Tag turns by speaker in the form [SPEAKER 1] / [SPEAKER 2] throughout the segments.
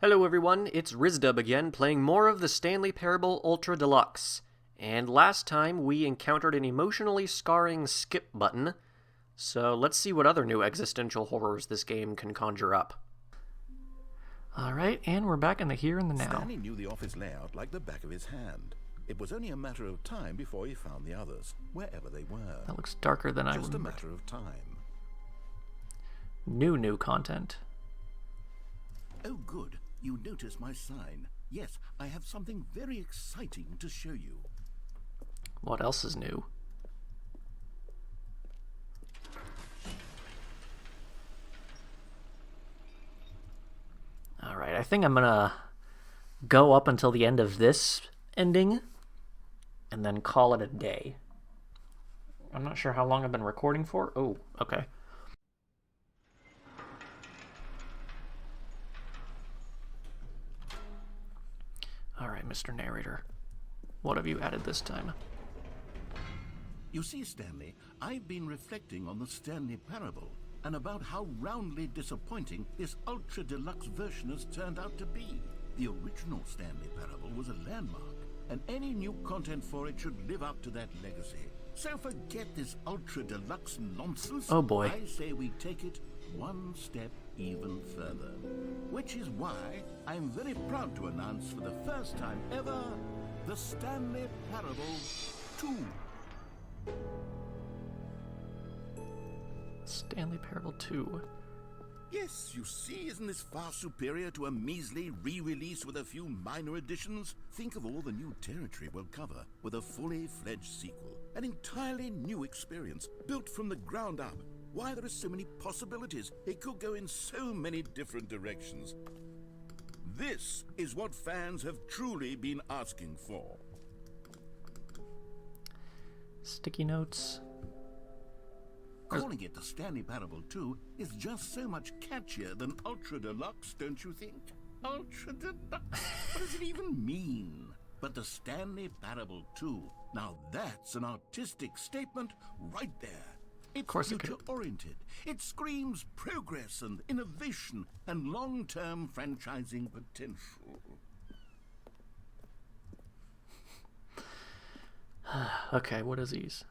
[SPEAKER 1] Hello everyone, it's Rizdub again, playing more of the Stanley Parable Ultra Deluxe. And last time we encountered an emotionally scarring skip button, so let's see what other new existential horrors this game can conjure up. Alright, and we're back in the here and the now.
[SPEAKER 2] Stanley knew the office layout like the back of his hand. It was only a matter of time before he found the others, wherever they were.
[SPEAKER 1] That looks darker than I remembered.
[SPEAKER 2] Just a matter of time.
[SPEAKER 1] New content.
[SPEAKER 2] Oh good, you noticed my sign. Yes, I have something very exciting to show you.
[SPEAKER 1] What else is new? Alright, I think I'm gonna go up until the end of this ending and then call it a day. I'm not sure how long I've been recording for. Oh, okay. Alright, Mr. Narrator. What have you added this time?
[SPEAKER 2] You see, Stanley, I've been reflecting on the Stanley Parable and about how roundly disappointing this ultra deluxe version has turned out to be. The original Stanley Parable was a landmark, and any new content for it should live up to that legacy. So forget this ultra deluxe nonsense.
[SPEAKER 1] Oh boy.
[SPEAKER 2] I say we take it one step even further. Which is why I'm very proud to announce for the first time ever, the Stanley Parable 2.
[SPEAKER 1] Stanley Parable 2.
[SPEAKER 2] Yes, you see, isn't this far superior to a measly re-release with a few minor additions? Think of all the new territory we'll cover with a fully fledged sequel. An entirely new experience, built from the ground up. Why, there are so many possibilities. It could go in so many different directions. This is what fans have truly been asking for.
[SPEAKER 1] Sticky notes.
[SPEAKER 2] Calling it the Stanley Parable 2 is just so much catchier than Ultra Deluxe, don't you think? Ultra Deluxe? What does it even mean? But the Stanley Parable 2, now that's an artistic statement right there. It's future-oriented. It screams progress and innovation and long-term franchising potential.
[SPEAKER 1] Okay, what is these?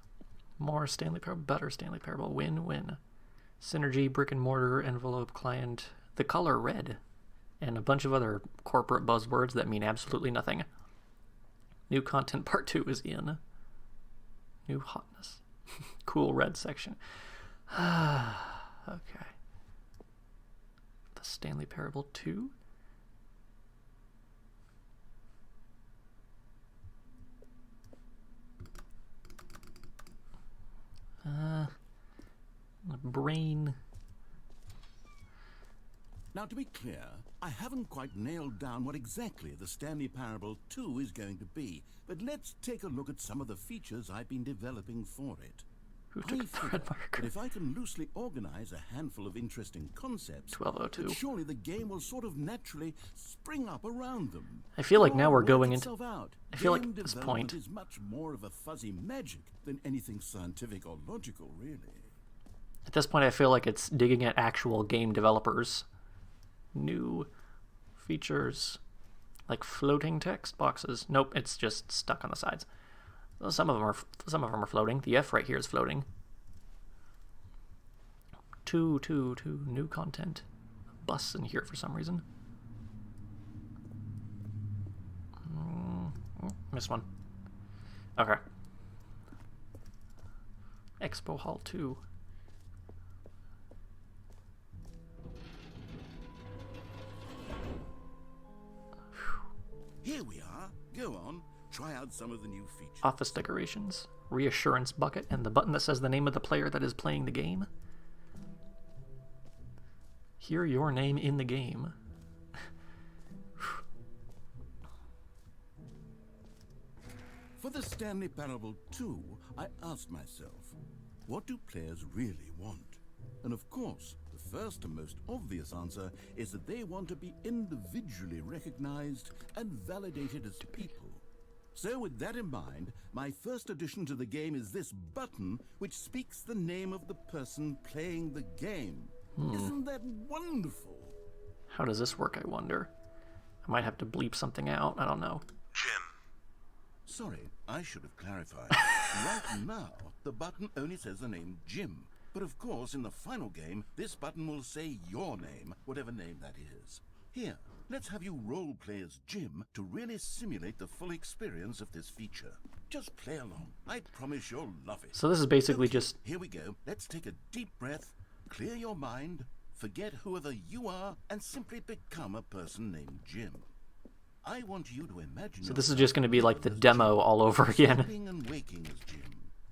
[SPEAKER 1] More Stanley Parable, better Stanley Parable, win-win. Synergy, brick and mortar, envelope, client, the color red, and a bunch of other corporate buzzwords that mean absolutely nothing. New content part 2 is in. New hotness. Cool red section. Okay. The Stanley Parable 2? Brain.
[SPEAKER 2] Now, to be clear, I haven't quite nailed down what exactly the Stanley Parable 2 is going to be, but let's take a look at some of the features I've been developing for it.
[SPEAKER 1] Who took the red marker?
[SPEAKER 2] But if I can loosely organize a handful of interesting concepts,
[SPEAKER 1] 1202.
[SPEAKER 2] then surely the game will sort of naturally spring up around them.
[SPEAKER 1] I feel like now we're going
[SPEAKER 2] into.
[SPEAKER 1] into... I feel like at this point...
[SPEAKER 2] is much more of a fuzzy magic than anything scientific or logical, really.
[SPEAKER 1] At this point, I feel like it's digging at actual game developers. New features, like floating text boxes. Nope, it's just stuck on the sides. Some of them are floating. The F right here is floating. Two new content. Bus in here for some reason. Missed one. Okay. Expo Hall 2.
[SPEAKER 2] Here we are. Go on. Try out some of the new features.
[SPEAKER 1] Office decorations. Reassurance bucket. And the button that says the name of the player that is playing the game. Hear your name in the game.
[SPEAKER 2] For the Stanley Parable 2, I asked myself, what do players really want? And of course, the first and most obvious answer is that they want to be individually recognized and validated as people. So with that in mind, my first addition to the game is this button which speaks the name of the person playing the game. Isn't that wonderful?
[SPEAKER 1] How does this work, I wonder? I might have to bleep something out. I don't know.
[SPEAKER 3] Jim.
[SPEAKER 2] Sorry, I should have clarified. Right now, the button only says the name Jim. But of course, in the final game, this button will say your name, whatever name that is. Here, let's have you role-play as Jim to really simulate the full experience of this feature. Just play along. I promise you'll love it.
[SPEAKER 1] So this is basically
[SPEAKER 2] Okay,
[SPEAKER 1] just...
[SPEAKER 2] Here we go. Let's take a deep breath, clear your mind, forget whoever you are, and simply become a person named Jim. I want you to imagine...
[SPEAKER 1] So this is just going to be like the demo all over again.
[SPEAKER 2] Sleeping and waking as Jim.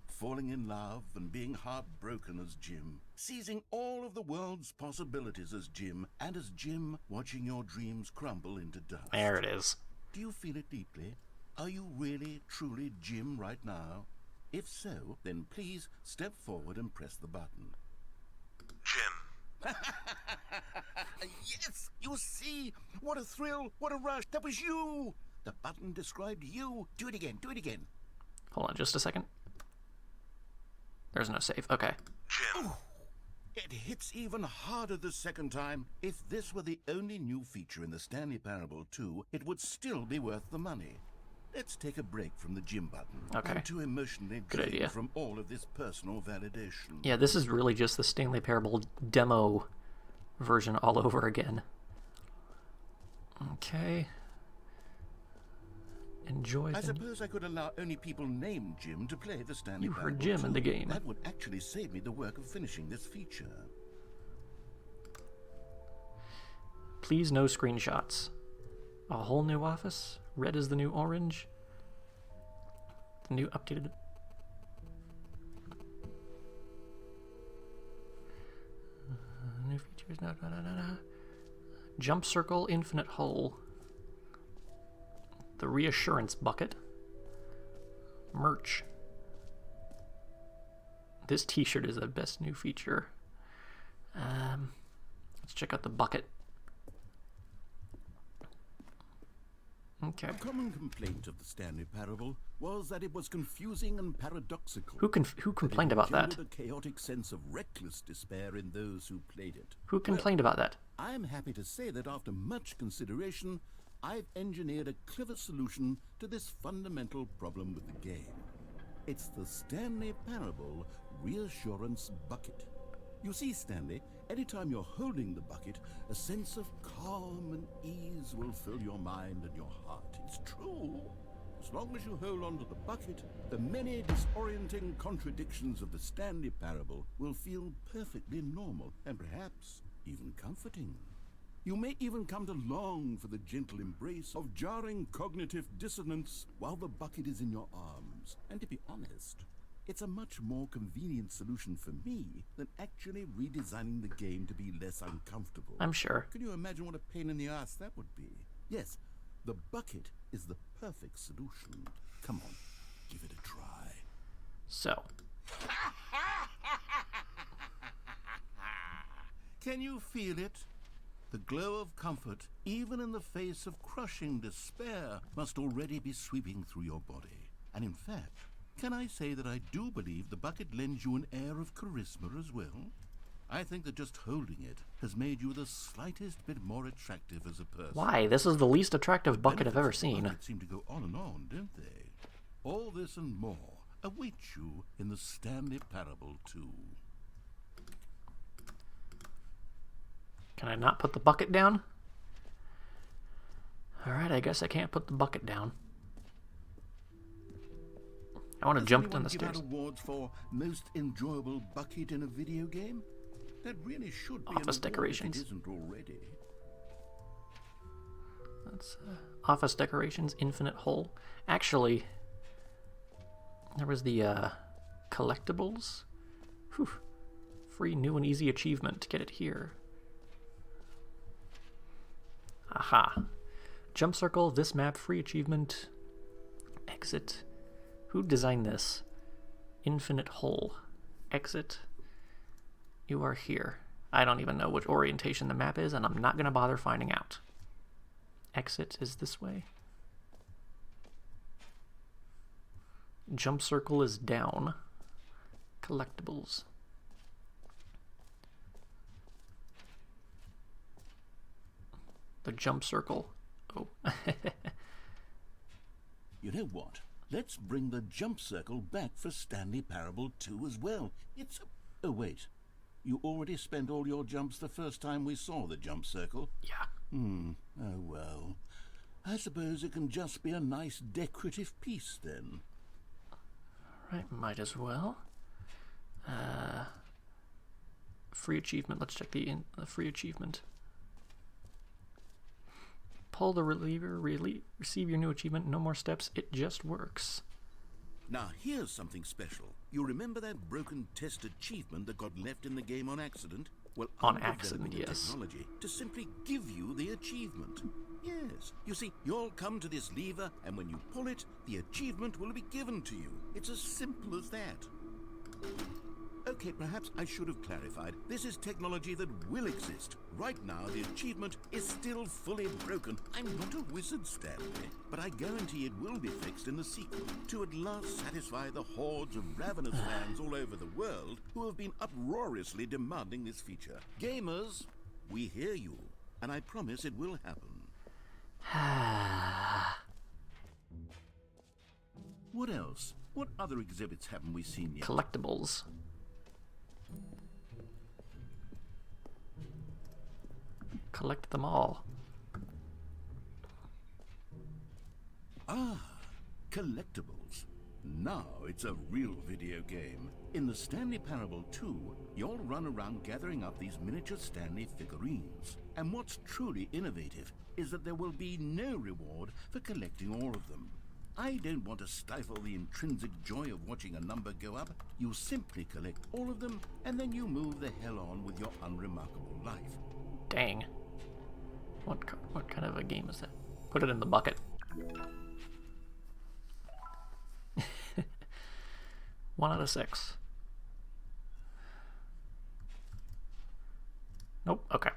[SPEAKER 2] Falling in love and being heartbroken as Jim, seizing all of the world's possibilities as Jim, and as Jim watching your dreams crumble into dust.
[SPEAKER 1] There it is.
[SPEAKER 2] Do you feel it deeply? Are you really, truly Jim right now? If so, then please step forward and press the button.
[SPEAKER 3] Jim.
[SPEAKER 2] Yes! You see? What a thrill! What a rush! That was you! The button described you. Do it again. Do it again.
[SPEAKER 1] Hold on just a second. There's no save. Okay.
[SPEAKER 3] Jim.
[SPEAKER 2] Ooh, it hits even harder the second time. If this were the only new feature in the Stanley Parable 2, it would still be worth the money. Let's take a break from the Jim button.
[SPEAKER 1] Okay.
[SPEAKER 2] I'm too emotionally
[SPEAKER 1] Good
[SPEAKER 2] drained
[SPEAKER 1] idea.
[SPEAKER 2] from all of this personal validation.
[SPEAKER 1] Yeah, this is really just the Stanley Parable demo version all over again. Okay. Enjoy
[SPEAKER 2] I
[SPEAKER 1] the...
[SPEAKER 2] suppose I could allow only people named Jim to play the Stanley
[SPEAKER 1] You
[SPEAKER 2] Parable
[SPEAKER 1] heard Jim in the
[SPEAKER 2] 2.
[SPEAKER 1] game.
[SPEAKER 2] That would actually save me the work of finishing this feature.
[SPEAKER 1] Please no screenshots. A whole new office. Red is the new orange. The new updated... New features. Jump circle, infinite hole. The reassurance bucket. Merch. This t-shirt is the best new feature. Let's check out the bucket. Okay.
[SPEAKER 2] A common complaint of the Stanley Parable was that it was confusing and paradoxical.
[SPEAKER 1] Who complained about that?
[SPEAKER 2] A chaotic sense of reckless despair in those who played it.
[SPEAKER 1] Who complained about that?
[SPEAKER 2] I am happy to say that after much consideration, I've engineered a clever solution to this fundamental problem with the game. It's the Stanley Parable Reassurance Bucket. You see, Stanley, anytime you're holding the bucket, a sense of calm and ease will fill your mind and your heart. It's true. As long as you hold on to the bucket, the many disorienting contradictions of the Stanley Parable will feel perfectly normal and perhaps even comforting. You may even come to long for the gentle embrace of jarring cognitive dissonance while the bucket is in your arms. And to be honest, it's a much more convenient solution for me than actually redesigning the game to be less uncomfortable.
[SPEAKER 1] I'm sure.
[SPEAKER 2] Can you imagine what a pain in the ass that would be? Yes, the bucket is the perfect solution. Come on, give it a try.
[SPEAKER 1] So,
[SPEAKER 2] Can you feel it? The glow of comfort, even in the face of crushing despair, must already be sweeping through your body. And in fact, can I say that I do believe the bucket lends you an air of charisma as well? I think that just holding it has made you the slightest bit more attractive as a person.
[SPEAKER 1] why? This is the least attractive bucket I've ever
[SPEAKER 2] Benefits of the
[SPEAKER 1] seen.
[SPEAKER 2] bucket seem to go on and on, don't they? All this and more await you in the Stanley Parable 2.
[SPEAKER 1] Can I not put the bucket down? Alright, I guess I can't put the bucket down. I want to
[SPEAKER 2] Does
[SPEAKER 1] jump
[SPEAKER 2] anyone
[SPEAKER 1] down the
[SPEAKER 2] give out
[SPEAKER 1] stairs.
[SPEAKER 2] awards for most enjoyable bucket in a video game? That really should be
[SPEAKER 1] Office
[SPEAKER 2] an award
[SPEAKER 1] decorations.
[SPEAKER 2] if it isn't already.
[SPEAKER 1] That's office decorations, infinite hole. Actually, there was the collectibles. Whew. Free new and easy achievement. Get it here. Aha. Jump circle, this map, free achievement. Exit. Who designed this? Infinite hole. Exit. You are here. I don't even know which orientation the map is, and I'm not going to bother finding out. Exit is this way. Jump circle is down. Collectibles. The jump circle. Oh.
[SPEAKER 2] You know what? Let's bring the jump circle back for Stanley Parable 2 as well. It's... Oh, wait. You already spent all your jumps the first time we saw the jump circle?
[SPEAKER 1] Yeah.
[SPEAKER 2] Oh, well. I suppose it can just be a nice decorative piece, then.
[SPEAKER 1] Right, might as well. Free achievement. Let's check the free achievement. Pull the reliever, receive your new achievement. No more steps. It just works.
[SPEAKER 2] Now, here's something special. You remember that broken test achievement that got left in the game on accident? Well,
[SPEAKER 1] On
[SPEAKER 2] I'm
[SPEAKER 1] accident,
[SPEAKER 2] developing a
[SPEAKER 1] yes.
[SPEAKER 2] technology to simply give you the achievement. Yes. You see, you'll come to this lever, and when you pull it, the achievement will be given to you. It's as simple as that. Okay, perhaps I should have clarified. This is technology that will exist. Right now, the achievement is still fully broken. I'm not a wizard, Stanley, but I guarantee it will be fixed in the sequel to at last satisfy the hordes of ravenous fans all over the world who have been uproariously demanding this feature. Gamers, we hear you, and I promise it will happen. What else? What other exhibits haven't we seen yet?
[SPEAKER 1] Collectibles. Collect them all.
[SPEAKER 2] Ah, collectibles. Now it's a real video game. In the Stanley Parable 2, you'll run around gathering up these miniature Stanley figurines. And what's truly innovative is that there will be no reward for collecting all of them. I don't want to stifle the intrinsic joy of watching a number go up. You simply collect all of them, and then you move the hell on with your unremarkable life.
[SPEAKER 1] Dang. What kind of a game is that? Put it in the bucket. 1 out of 6. Nope. Okay.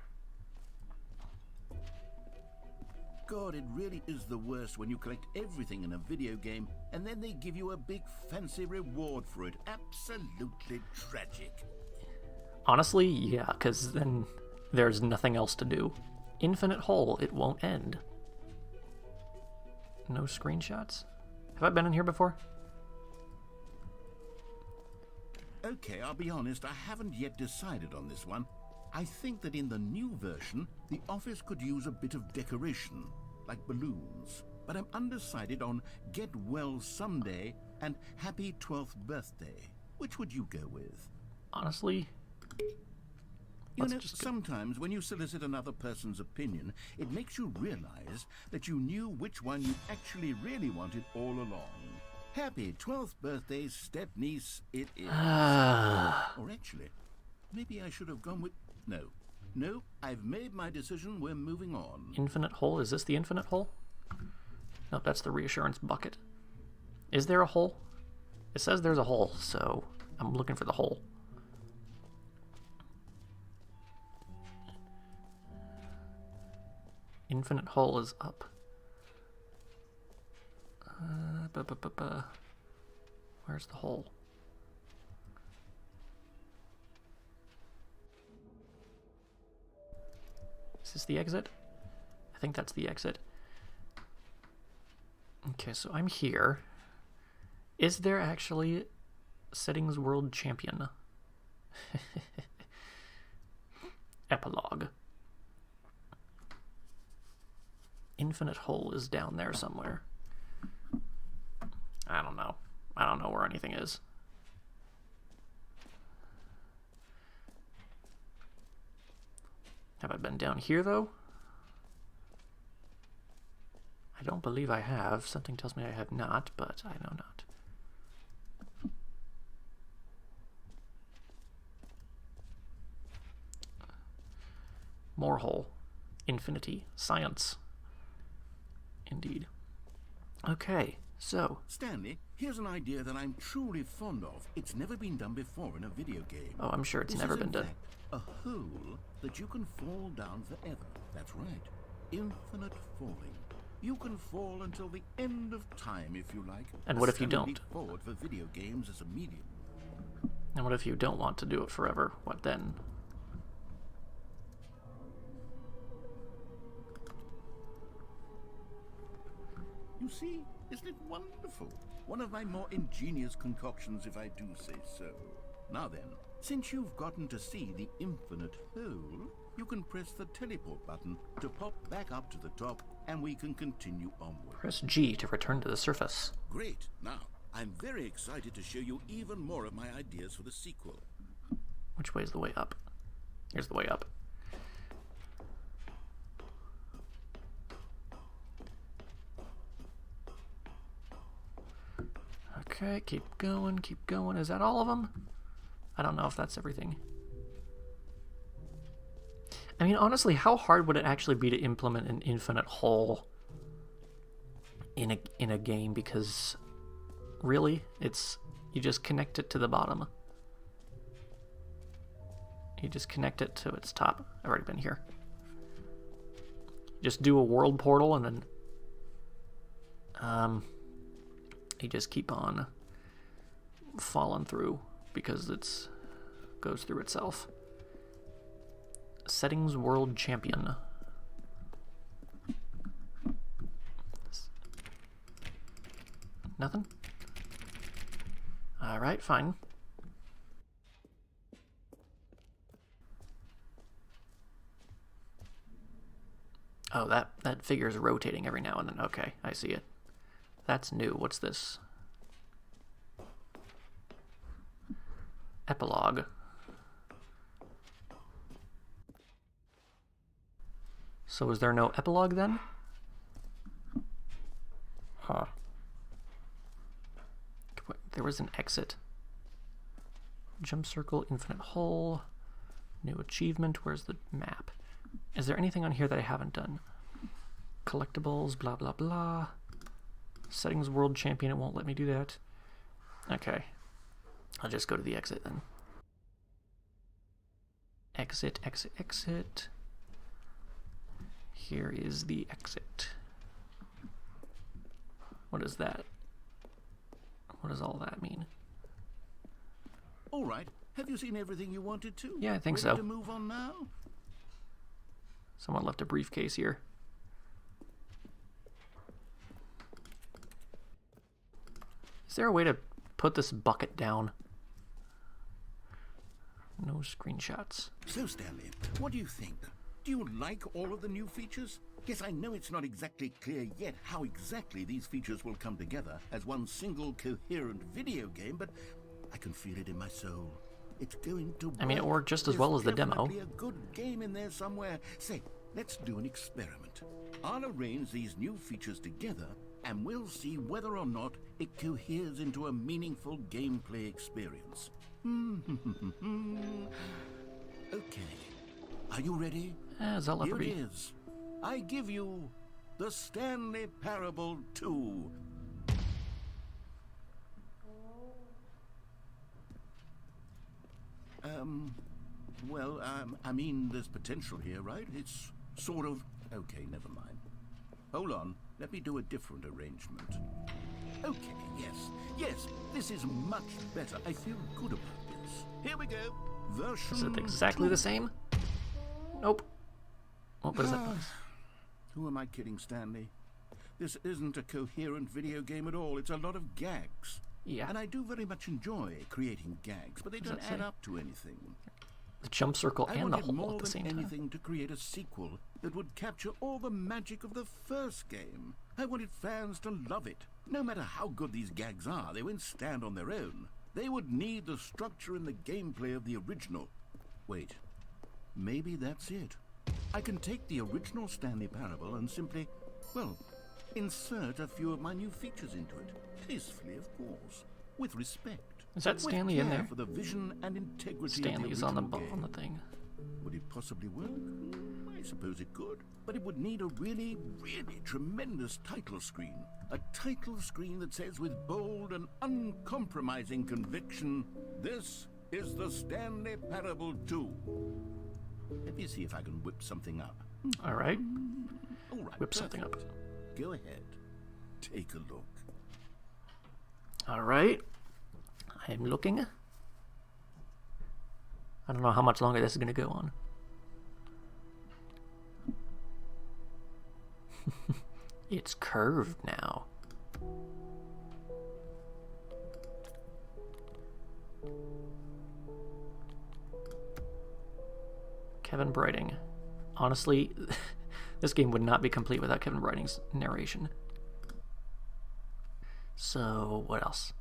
[SPEAKER 2] God, it really is the worst when you collect everything in a video game and then they give you a big fancy reward for it. Absolutely tragic.
[SPEAKER 1] Honestly, yeah, because then there's nothing else to do. Infinite hole, it won't end. No screenshots? Have I been in here before?
[SPEAKER 2] Okay, I'll be honest, I haven't yet decided on this one. I think that in the new version, the office could use a bit of decoration, like balloons. But I'm undecided on Get Well Someday and Happy 12th Birthday. Which would you go with?
[SPEAKER 1] Honestly,
[SPEAKER 2] You know,
[SPEAKER 1] just go.
[SPEAKER 2] sometimes when you solicit another person's opinion, it makes you realize that you knew which one you actually really wanted all along. Happy 12th birthday, step-niece, it is. Or actually, maybe I should have gone with... No, I've made my decision, we're moving on.
[SPEAKER 1] Infinite hole? Is this the infinite hole? Nope, that's the reassurance bucket. Is there a hole? It says there's a hole, so I'm looking for the hole. Infinite hole is up. Where's the hole? Is this the exit? I think that's the exit. Okay, so I'm here. Is there actually Settings World Champion? Epilogue. Infinite hole is down there somewhere. I don't know. I don't know where anything is. Have I been down here, though? I don't believe I have. Something tells me I have not, but I know not. More hole. Infinity. Science. Indeed. Okay, so...
[SPEAKER 2] Stanley, here's an idea that I'm truly fond of. It's never been done before in a video game.
[SPEAKER 1] Oh, I'm sure it's never been done.
[SPEAKER 2] A hole that you can fall down forever. That's right. Infinite falling. You can fall until the end of time, if you like.
[SPEAKER 1] And what if you
[SPEAKER 2] A standard
[SPEAKER 1] don't?
[SPEAKER 2] leap forward for video games as a medium.
[SPEAKER 1] And what if you don't want to do it forever? What then?
[SPEAKER 2] You see, isn't it wonderful? One of my more ingenious concoctions, if I do say so. Now then, since you've gotten to see the infinite hole, you can press the teleport button to pop back up to the top, and we can continue onward.
[SPEAKER 1] Press G to return to the surface.
[SPEAKER 2] Great. Now, I'm very excited to show you even more of my ideas for the sequel.
[SPEAKER 1] Which way is the way up? Here's the way up. Okay, keep going, keep going. Is that all of them? I don't know if that's everything. I mean, honestly, how hard would it actually be to implement an infinite hole in a game? Because really, you just connect it to the bottom. You just connect it to its top. I've already been here. Just do a world portal and then you just keep on falling through because it's goes through itself. Settings world champion. Nothing? Alright, fine. Oh, that figure is rotating every now and then. Okay, I see it. That's new. What's this? Epilogue. So is there no epilogue then? Huh. There was an exit. Jump circle, infinite hole, new achievement. Where's the map? Is there anything on here that I haven't done? Collectibles, blah, blah, blah. Settings world champion, it won't let me do that. Okay. I'll just go to the exit then. Exit, exit, exit. Here is the exit. What is that? What does all that mean?
[SPEAKER 2] All right. Have you seen everything you wanted to?
[SPEAKER 1] Yeah, I think
[SPEAKER 2] Ready
[SPEAKER 1] so.
[SPEAKER 2] to move on now?
[SPEAKER 1] Someone left a briefcase here. Is there a way to put this bucket down? No screenshots.
[SPEAKER 2] So, Stanley, what do you think? Do you like all of the new features? Yes, I know it's not exactly clear yet how exactly these features will come together as one single coherent video game, but I can feel it in my soul. It's going to work.
[SPEAKER 1] I mean, it worked just as well as the demo.
[SPEAKER 2] There's definitely a good game in there somewhere. Say, let's do an experiment. I'll arrange these new features together, and we'll see whether or not it coheres into a meaningful gameplay experience. Okay. Are you ready?
[SPEAKER 1] Zelda
[SPEAKER 2] Here
[SPEAKER 1] 3.
[SPEAKER 2] it is. I give you the Stanley Parable 2. I mean, there's potential here, right? It's sort of... Okay, never mind. Hold on. Let me do a different arrangement. Okay, yes, this is much better. I feel good about this. Here we go. Version
[SPEAKER 1] Is it exactly
[SPEAKER 2] 2.
[SPEAKER 1] the same? Nope. What was that?
[SPEAKER 2] Who am I kidding, Stanley? This isn't a coherent video game at all. It's a lot of gags.
[SPEAKER 1] Yeah.
[SPEAKER 2] And I do very much enjoy creating gags, but they
[SPEAKER 1] Does
[SPEAKER 2] don't
[SPEAKER 1] that
[SPEAKER 2] add
[SPEAKER 1] say?
[SPEAKER 2] up to anything.
[SPEAKER 1] The jump circle
[SPEAKER 2] I
[SPEAKER 1] and the
[SPEAKER 2] wanted
[SPEAKER 1] hole
[SPEAKER 2] more
[SPEAKER 1] at the
[SPEAKER 2] than
[SPEAKER 1] same time.
[SPEAKER 2] anything to create a sequel that would capture all the magic of the first game. I wanted fans to love it. No matter how good these gags are, they won't stand on their own. They would need the structure and the gameplay of the original. Wait, maybe that's it. I can take the original Stanley Parable and simply, well, insert a few of my new features into it. Tastefully, of course. With respect.
[SPEAKER 1] Is that
[SPEAKER 2] With
[SPEAKER 1] Stanley in
[SPEAKER 2] care
[SPEAKER 1] there?
[SPEAKER 2] for the vision and integrity
[SPEAKER 1] Stanley's
[SPEAKER 2] of
[SPEAKER 1] on
[SPEAKER 2] the
[SPEAKER 1] the
[SPEAKER 2] original
[SPEAKER 1] on
[SPEAKER 2] game.
[SPEAKER 1] the thing.
[SPEAKER 2] Would it possibly work? I suppose it could. But it would need a really, really tremendous title screen. A title screen that says with bold and uncompromising conviction, "This is the Stanley Parable 2." Let me see if I can whip something up.
[SPEAKER 1] All right.
[SPEAKER 2] All right,
[SPEAKER 1] Whip something up.
[SPEAKER 2] perfect. Go ahead. Take a look.
[SPEAKER 1] All right. I'm looking. I don't know how much longer this is going to go on. It's curved now. Kevin Brighting. Honestly, this game would not be complete without Kevin Brighting's narration. So, what else?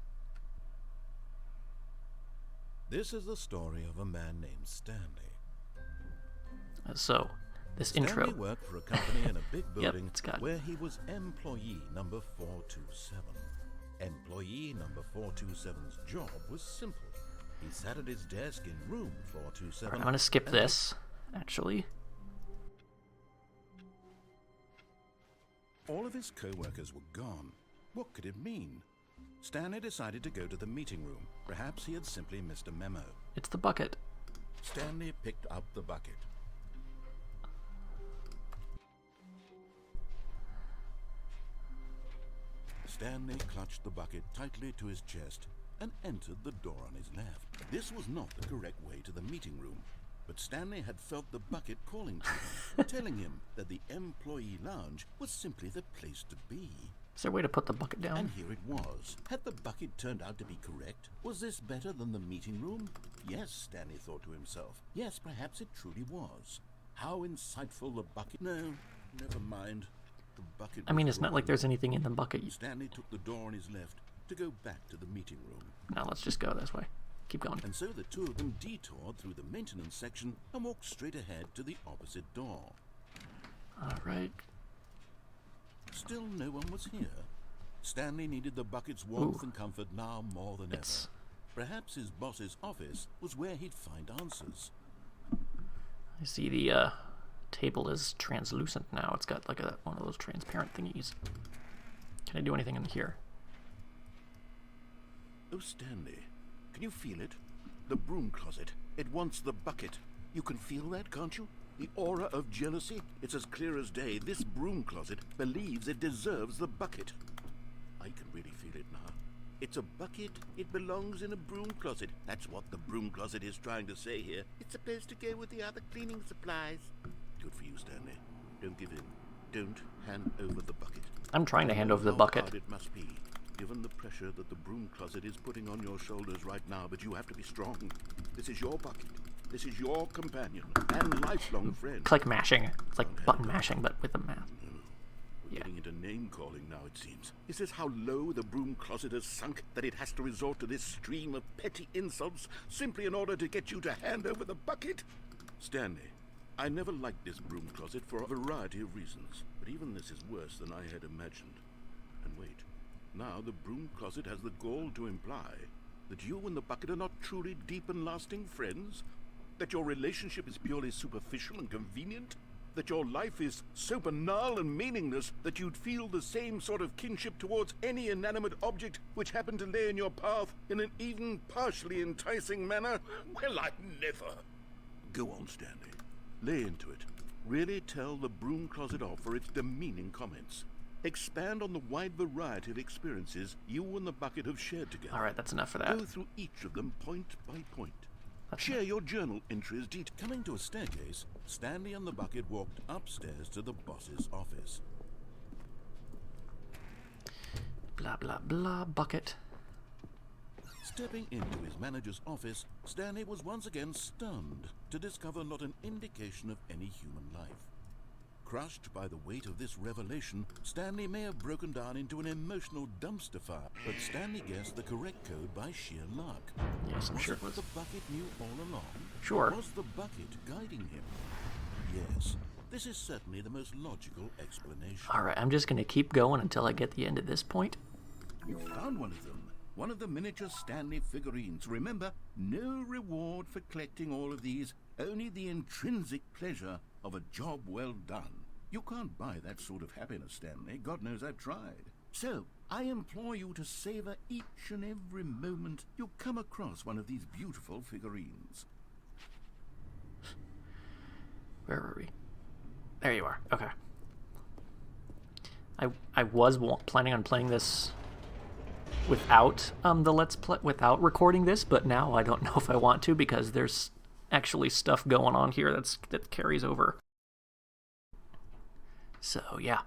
[SPEAKER 2] This is the story of a man named Stanley.
[SPEAKER 1] So, this
[SPEAKER 2] Stanley
[SPEAKER 1] intro.
[SPEAKER 2] worked for a company in a big building
[SPEAKER 1] it's got...
[SPEAKER 2] where he was employee number 427. Employee number 427's job was simple. He sat at his desk in room 427.
[SPEAKER 1] Alright, I'm going to skip this, actually.
[SPEAKER 2] All of his co-workers were gone. What could it mean? Stanley decided to go to the meeting room. Perhaps he had simply missed a memo.
[SPEAKER 1] It's the bucket.
[SPEAKER 2] Stanley picked up the bucket. Stanley clutched the bucket tightly to his chest and entered the door on his left. This was not the correct way to the meeting room, but Stanley had felt the bucket calling to him, telling him that the employee lounge was simply the place to be.
[SPEAKER 1] Is there a way to put the bucket down?
[SPEAKER 2] And here it was. Had the bucket turned out to be correct? Was this better than the meeting room? Yes, Stanley thought to himself. Yes, perhaps it truly was. How insightful the bucket... No, never mind. The bucket
[SPEAKER 1] I mean,
[SPEAKER 2] was
[SPEAKER 1] it's not
[SPEAKER 2] wrong.
[SPEAKER 1] like there's anything in the bucket.
[SPEAKER 2] Stanley took the door on his left to go back to the meeting room.
[SPEAKER 1] Now let's just go this way. Keep going.
[SPEAKER 2] And so the two of them detoured through the maintenance section and walked straight ahead to the opposite door.
[SPEAKER 1] Alright.
[SPEAKER 2] Still no one was here. Stanley needed the bucket's warmth
[SPEAKER 1] Ooh.
[SPEAKER 2] and comfort now more than
[SPEAKER 1] It's...
[SPEAKER 2] ever. Perhaps his boss's office was where he'd find answers.
[SPEAKER 1] I see the table is translucent now. It's got like one of those transparent thingies. Can I do anything in here?
[SPEAKER 2] Oh, Stanley, can you feel it? The broom closet. It wants the bucket. You can feel that, can't you? The aura of jealousy. It's as clear as day. This broom closet believes it deserves the bucket. I can really feel it now. It's a bucket. It belongs in a broom closet. That's what the broom closet is trying to say here. It's supposed to go with the other cleaning supplies. Good for you, Stanley. Don't give in. Don't hand over the bucket.
[SPEAKER 1] I'm trying to hand over the
[SPEAKER 2] How
[SPEAKER 1] bucket.
[SPEAKER 2] hard it must be, given the pressure that the broom closet is putting on your shoulders right now, but you have to be strong. This is your bucket. This is your companion and lifelong friend.
[SPEAKER 1] It's like mashing. It's like button mashing, but with a math.
[SPEAKER 2] We're getting into name-calling now, it seems. Is this how low the broom closet has sunk, that it has to resort to this stream of petty insults simply in order to get you to hand over the bucket? Stanley, I never liked this broom closet for a variety of reasons, but even this is worse than I had imagined. And wait, now the broom closet has the gall to imply that you and the bucket are not truly deep and lasting friends? That your relationship is purely superficial and convenient? That your life is so banal and meaningless that you'd feel the same sort of kinship towards any inanimate object which happened to lay in your path in an even partially enticing manner? Well, I never. Go on, Stanley. Lay into it. Really tell the broom closet off for its demeaning comments. Expand on the wide variety of experiences you and the bucket have shared together.
[SPEAKER 1] Alright, that's enough for that.
[SPEAKER 2] Go through each of them point by point. Share your journal entries. Coming to a staircase, Stanley and the bucket walked upstairs to the boss's office.
[SPEAKER 1] Blah, blah, blah, bucket.
[SPEAKER 2] Stepping into his manager's office, Stanley was once again stunned to discover not an indication of any human life. Crushed by the weight of this revelation, Stanley may have broken down into an emotional dumpster fire, but Stanley guessed the correct code by sheer luck.
[SPEAKER 1] Yes, I'm sure
[SPEAKER 2] Was
[SPEAKER 1] it
[SPEAKER 2] it
[SPEAKER 1] was.
[SPEAKER 2] the bucket knew all along?
[SPEAKER 1] Sure.
[SPEAKER 2] Was the bucket guiding him? Yes, this is certainly the most logical explanation.
[SPEAKER 1] Alright, I'm just gonna keep going until I get the end of this point.
[SPEAKER 2] You found one of them. One of the miniature Stanley figurines. Remember, no reward for collecting all of these, only the intrinsic pleasure of a job well done. You can't buy that sort of happiness, Stanley. God knows I've tried. So, I implore you to savor each and every moment you come across one of these beautiful figurines.
[SPEAKER 1] Where were we? There you are. Okay. I was planning on playing this without the Let's Play, without recording this, but now I don't know if I want to because there's actually stuff going on here that carries over. So, yeah.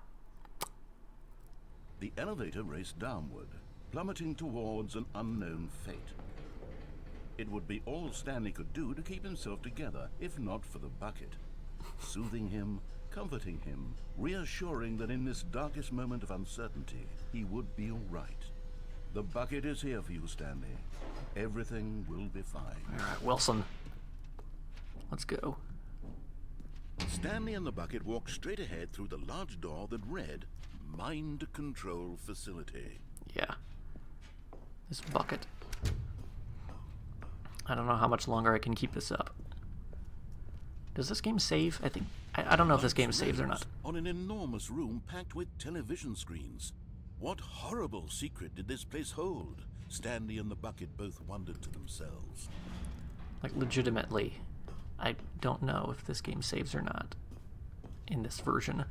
[SPEAKER 2] The elevator raced downward, plummeting towards an unknown fate. It would be all Stanley could do to keep himself together, if not for the bucket. Soothing him, comforting him, reassuring that in this darkest moment of uncertainty, he would be all right. The bucket is here for you, Stanley. Everything will be fine.
[SPEAKER 1] All right, Wilson. Let's go.
[SPEAKER 2] Stanley and the bucket walked straight ahead through the large door that read, Mind Control Facility.
[SPEAKER 1] Yeah. This bucket. I don't know how much longer I can keep this up. Does this game save? I don't know if this game saves or not.
[SPEAKER 2] On an enormous room packed with television screens. What horrible secret did this place hold? Stanley and the bucket both wondered to themselves.
[SPEAKER 1] Like, legitimately, I don't know if this game saves or not in this version.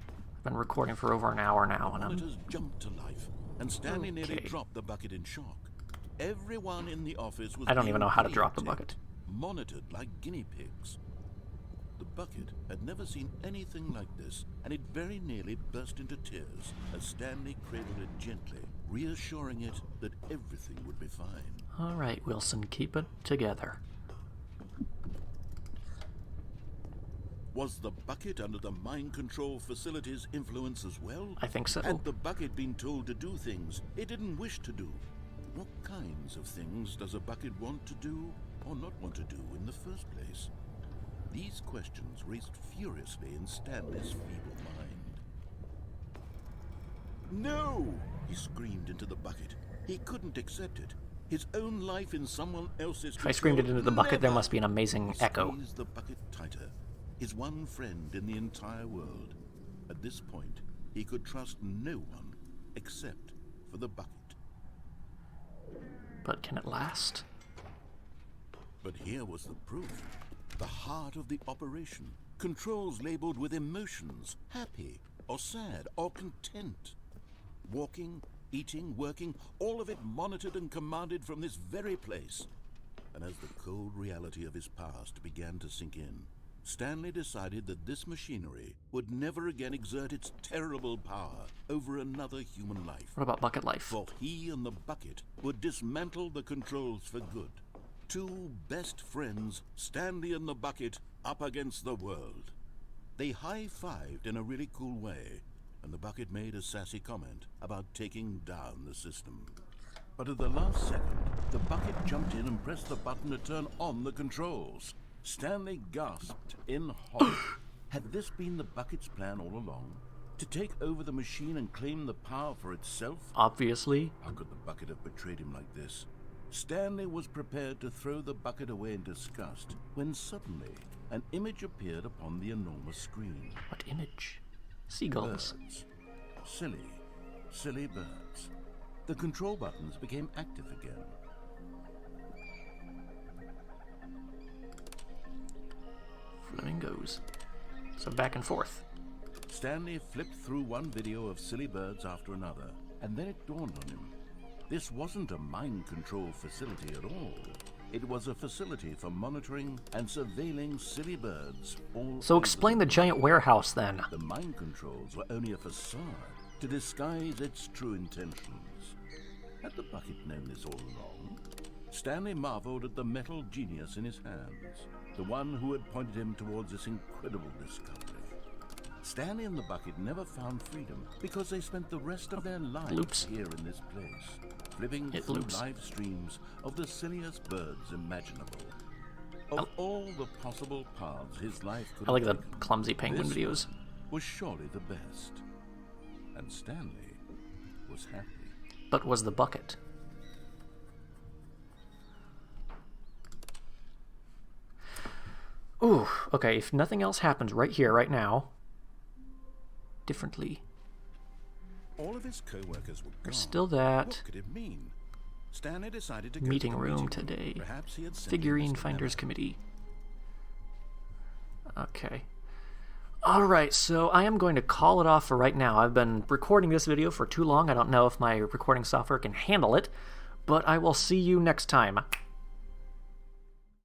[SPEAKER 1] I've been recording for over an hour now, and
[SPEAKER 2] Monitors jumped to life, and Stanley nearly dropped the bucket in shock. Everyone in the office was
[SPEAKER 1] I don't even know how to drop the
[SPEAKER 2] videotaped,
[SPEAKER 1] bucket.
[SPEAKER 2] monitored like guinea pigs. The bucket had never seen anything like this, and it very nearly burst into tears as Stanley cradled it gently, reassuring it that everything would be fine.
[SPEAKER 1] All right, Wilson, keep it together.
[SPEAKER 2] Was the bucket under the mind control facility's influence as well?
[SPEAKER 1] I think so.
[SPEAKER 2] Had the bucket been told to do things it didn't wish to do? What kinds of things does a bucket want to do or not want to do in the first place? These questions raced furiously in Stanley's feeble mind. No! He screamed into the bucket. He couldn't accept it. His own life in someone else's
[SPEAKER 1] If I screamed it into the bucket, there must be an amazing
[SPEAKER 2] He
[SPEAKER 1] echo.
[SPEAKER 2] squeezed the bucket tighter. His one friend in the entire world. At this point, he could trust no one except for the bucket.
[SPEAKER 1] But can it last?
[SPEAKER 2] But here was the proof. The heart of the operation. Controls labeled with emotions, happy or sad or content. Walking, eating, working, all of it monitored and commanded from this very place. And as the cold reality of his past began to sink in, Stanley decided that this machinery would never again exert its terrible power over another human life.
[SPEAKER 1] What about bucket life?
[SPEAKER 2] For he and the bucket would dismantle the controls for good. Two best friends, Stanley and the bucket, up against the world. They high-fived in a really cool way, and the bucket made a sassy comment about taking down the system. But at the last second, the bucket jumped in and pressed the button to turn on the controls. Stanley gasped in horror. Had this been the bucket's plan all along? To take over the machine and claim the power for itself?
[SPEAKER 1] Obviously.
[SPEAKER 2] How could the bucket have betrayed him like this? Stanley was prepared to throw the bucket away in disgust when suddenly an image appeared upon the enormous screen.
[SPEAKER 1] What image? Seagulls.
[SPEAKER 2] Birds. Silly birds. The control buttons became active again.
[SPEAKER 1] Flamingos. So back and forth.
[SPEAKER 2] Stanley flipped through one video of silly birds after another, and then it dawned on him. This wasn't a mind control facility at all. It was a facility for monitoring and surveilling silly birds all
[SPEAKER 1] So
[SPEAKER 2] over
[SPEAKER 1] explain the giant warehouse then.
[SPEAKER 2] The mind controls were only a facade to disguise its true intentions. Had the bucket known this all along? Stanley marveled at the metal genius in his hands, the one who had pointed him towards this incredible discovery. Stanley and the bucket never found freedom because they spent the rest of their lives here in this place, flipping through live streams of the silliest birds imaginable. Of all the possible paths his life could
[SPEAKER 1] I like the
[SPEAKER 2] take,
[SPEAKER 1] clumsy penguin
[SPEAKER 2] this
[SPEAKER 1] videos.
[SPEAKER 2] was surely the best. And Stanley was happy.
[SPEAKER 1] But was the bucket? Ooh, okay, if nothing else happens right here, right now, differently.
[SPEAKER 2] All of his co-workers were gone.
[SPEAKER 1] There's still that.
[SPEAKER 2] What could it mean? Stanley decided to go
[SPEAKER 1] Meeting
[SPEAKER 2] to the
[SPEAKER 1] room
[SPEAKER 2] meeting
[SPEAKER 1] today.
[SPEAKER 2] Perhaps he had sent
[SPEAKER 1] Figurine
[SPEAKER 2] Mr.
[SPEAKER 1] Finders
[SPEAKER 2] Miller.
[SPEAKER 1] Committee. Okay. Alright, so I am going to call it off for right now. I've been recording this video for too long. I don't know if my recording software can handle it, but I will see you next time.